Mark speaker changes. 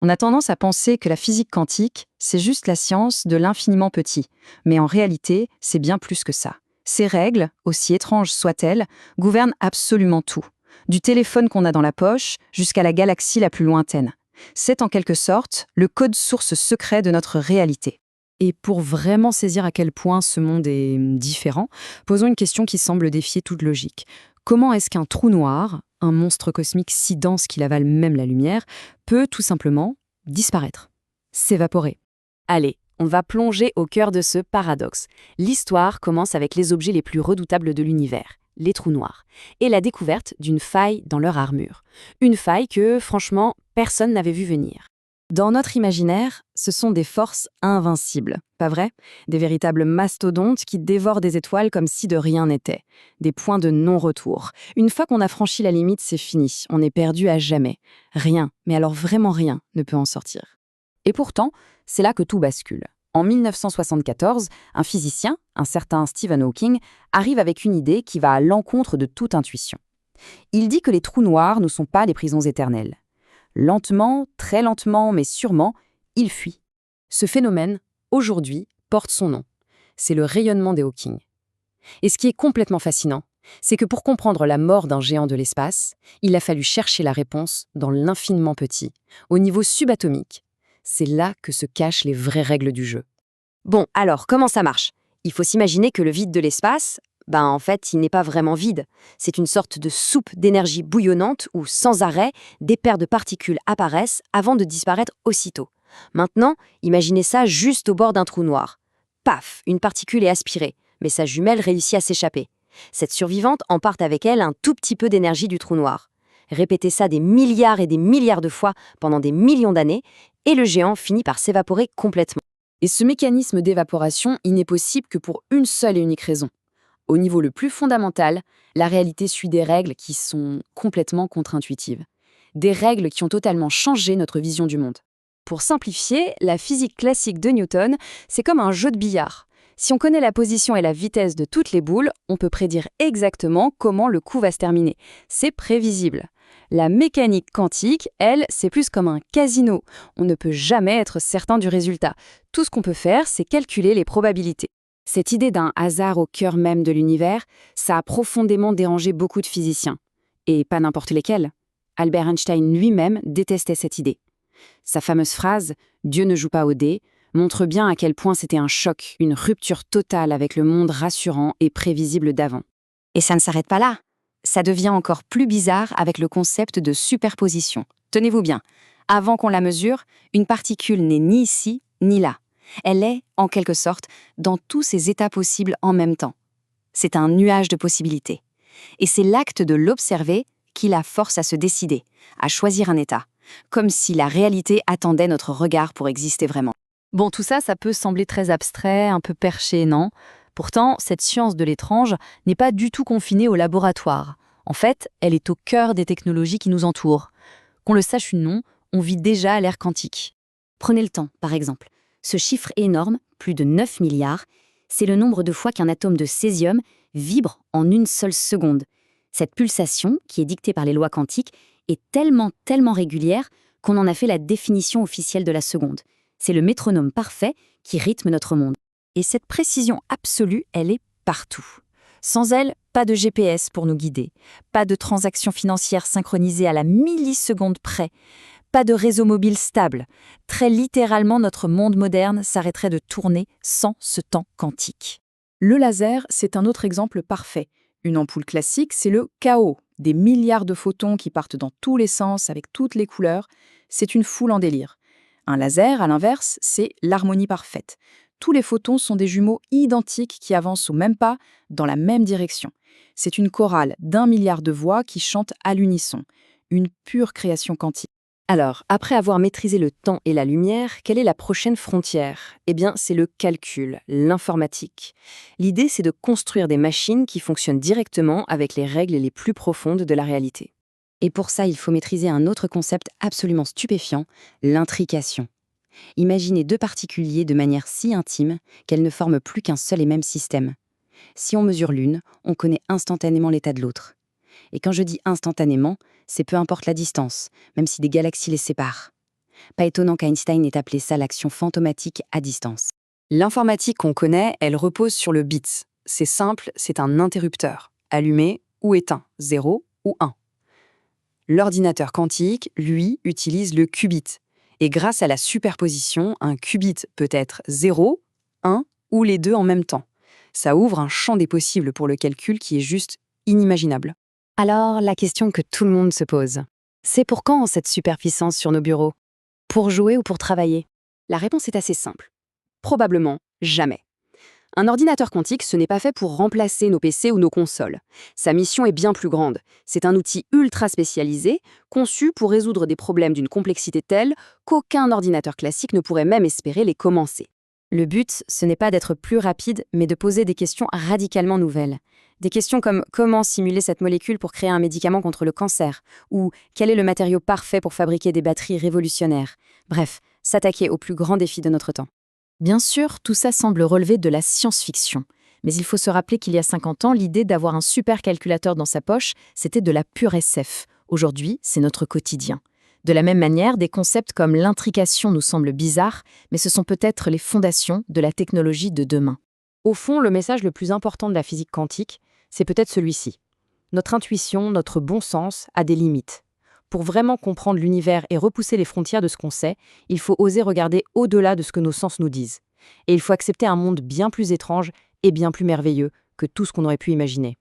Speaker 1: On a tendance à penser que la physique quantique, c'est juste la science de l'infiniment petit. Mais en réalité, c'est bien plus que ça. Ces règles, aussi étranges soient-elles, gouvernent absolument tout. Du téléphone qu'on a dans la poche jusqu'à la galaxie la plus lointaine. C'est en quelque sorte le code source secret de notre réalité. Et pour vraiment saisir à quel point ce monde est différent, posons une question qui semble défier toute logique. Comment est-ce qu'un trou noir, un monstre cosmique si dense qu'il avale même la lumière, peut tout simplement disparaître, s'évaporer?
Speaker 2: Allez, on va plonger au cœur de ce paradoxe. L'histoire commence avec les objets les plus redoutables de l'univers, les trous noirs, et la découverte d'une faille dans leur armure. Une faille que, franchement, personne n'avait vu venir.
Speaker 1: Dans notre imaginaire, ce sont des forces invincibles, pas vrai? Des véritables mastodontes qui dévorent des étoiles comme si de rien n'était. Des points de non-retour. Une fois qu'on a franchi la limite, c'est fini. On est perdu à jamais. Rien, mais alors vraiment rien, ne peut en sortir.
Speaker 2: Et pourtant, c'est là que tout bascule. En 1974, un physicien, un certain Stephen Hawking, arrive avec une idée qui va à l'encontre de toute intuition. Il dit que les trous noirs ne sont pas des prisons éternelles. Lentement, très lentement, mais sûrement, il fuit. Ce phénomène, aujourd'hui, porte son nom. C'est le rayonnement des Hawking. Et ce qui est complètement fascinant, c'est que pour comprendre la mort d'un géant de l'espace, il a fallu chercher la réponse dans l'infiniment petit, au niveau subatomique. C'est là que se cachent les vraies règles du jeu.
Speaker 3: Bon, alors, comment ça marche? Il faut s'imaginer que le vide de l'espace, en fait, il n'est pas vraiment vide. C'est une sorte de soupe d'énergie bouillonnante où, sans arrêt, des paires de particules apparaissent avant de disparaître aussitôt. Maintenant, imaginez ça juste au bord d'un trou noir. Paf, une particule est aspirée, mais sa jumelle réussit à s'échapper. Cette survivante emporte avec elle un tout petit peu d'énergie du trou noir. Répétez ça des milliards et des milliards de fois pendant des millions d'années, et le géant finit par s'évaporer complètement.
Speaker 2: Et ce mécanisme d'évaporation, il n'est possible que pour une seule et unique raison. Au niveau le plus fondamental, la réalité suit des règles qui sont complètement contre-intuitives. Des règles qui ont totalement changé notre vision du monde.
Speaker 1: Pour simplifier, la physique classique de Newton, c'est comme un jeu de billard. Si on connaît la position et la vitesse de toutes les boules, on peut prédire exactement comment le coup va se terminer. C'est prévisible. La mécanique quantique, elle, c'est plus comme un casino. On ne peut jamais être certain du résultat. Tout ce qu'on peut faire, c'est calculer les probabilités. Cette idée d'un hasard au cœur même de l'univers, ça a profondément dérangé beaucoup de physiciens. Et pas n'importe lesquels. Albert Einstein lui-même détestait cette idée. Sa fameuse phrase « Dieu ne joue pas au dé » montre bien à quel point c'était un choc, une rupture totale avec le monde rassurant et prévisible d'avant.
Speaker 3: Et ça ne s'arrête pas là. Ça devient encore plus bizarre avec le concept de superposition. Tenez-vous bien, avant qu'on la mesure, une particule n'est ni ici ni là. Elle est, en quelque sorte, dans tous ses états possibles en même temps. C'est un nuage de possibilités. Et c'est l'acte de l'observer qui la force à se décider, à choisir un état, comme si la réalité attendait notre regard pour exister vraiment.
Speaker 1: Bon, tout ça, ça peut sembler très abstrait, un peu perché, non? Pourtant, cette science de l'étrange n'est pas du tout confinée au laboratoire. En fait, elle est au cœur des technologies qui nous entourent. Qu'on le sache ou non, on vit déjà à l'ère quantique.
Speaker 3: Prenez le temps, par exemple. Ce chiffre énorme, plus de 9 milliards, c'est le nombre de fois qu'un atome de césium vibre en une seule seconde. Cette pulsation, qui est dictée par les lois quantiques, est tellement régulière qu'on en a fait la définition officielle de la seconde. C'est le métronome parfait qui rythme notre monde.
Speaker 1: Et cette précision absolue, elle est partout. Sans elle, pas de GPS pour nous guider, pas de transactions financières synchronisées à la milliseconde près, pas de réseau mobile stable. Très littéralement, notre monde moderne s'arrêterait de tourner sans ce temps quantique. Le laser, c'est un autre exemple parfait. Une ampoule classique, c'est le chaos. Des milliards de photons qui partent dans tous les sens avec toutes les couleurs. C'est une foule en délire. Un laser, à l'inverse, c'est l'harmonie parfaite. Tous les photons sont des jumeaux identiques qui avancent au même pas, dans la même direction. C'est une chorale d'1 milliard de voix qui chantent à l'unisson. Une pure création quantique.
Speaker 2: Alors, après avoir maîtrisé le temps et la lumière, quelle est la prochaine frontière? Eh bien, c'est le calcul, l'informatique. L'idée, c'est de construire des machines qui fonctionnent directement avec les règles les plus profondes de la réalité.
Speaker 3: Et pour ça, il faut maîtriser un autre concept absolument stupéfiant, l'intrication. Imaginez deux particules liées de manière si intime qu'elles ne forment plus qu'un seul et même système. Si on mesure l'une, on connaît instantanément l'état de l'autre. Et quand je dis instantanément, c'est peu importe la distance, même si des galaxies les séparent.
Speaker 2: Pas étonnant qu'Einstein ait appelé ça l'action fantomatique à distance.
Speaker 3: L'informatique qu'on connaît, elle repose sur le bit. C'est simple, c'est un interrupteur, allumé ou éteint, 0 ou 1. L'ordinateur quantique, lui, utilise le qubit. Et grâce à la superposition, un qubit peut être 0, 1 ou les deux en même temps. Ça ouvre un champ des possibles pour le calcul qui est juste inimaginable. Alors, la question que tout le monde se pose, c'est pour quand cette superpuissance sur nos bureaux? Pour jouer ou pour travailler? La réponse est assez simple. Probablement jamais. Un ordinateur quantique, ce n'est pas fait pour remplacer nos PC ou nos consoles. Sa mission est bien plus grande. C'est un outil ultra spécialisé, conçu pour résoudre des problèmes d'une complexité telle qu'aucun ordinateur classique ne pourrait même espérer les commencer.
Speaker 2: Le but, ce n'est pas d'être plus rapide, mais de poser des questions radicalement nouvelles. Des questions comme comment simuler cette molécule pour créer un médicament contre le cancer, ou quel est le matériau parfait pour fabriquer des batteries révolutionnaires. Bref, s'attaquer aux plus grands défis de notre temps.
Speaker 1: Bien sûr, tout ça semble relever de la science-fiction. Mais il faut se rappeler qu'il y a 50 ans, l'idée d'avoir un supercalculateur dans sa poche, c'était de la pure SF. Aujourd'hui, c'est notre quotidien. De la même manière, des concepts comme l'intrication nous semblent bizarres, mais ce sont peut-être les fondations de la technologie de demain.
Speaker 3: Au fond, le message le plus important de la physique quantique, c'est peut-être celui-ci. Notre intuition, notre bon sens a des limites. Pour vraiment comprendre l'univers et repousser les frontières de ce qu'on sait, il faut oser regarder au-delà de ce que nos sens nous disent. Et il faut accepter un monde bien plus étrange et bien plus merveilleux que tout ce qu'on aurait pu imaginer.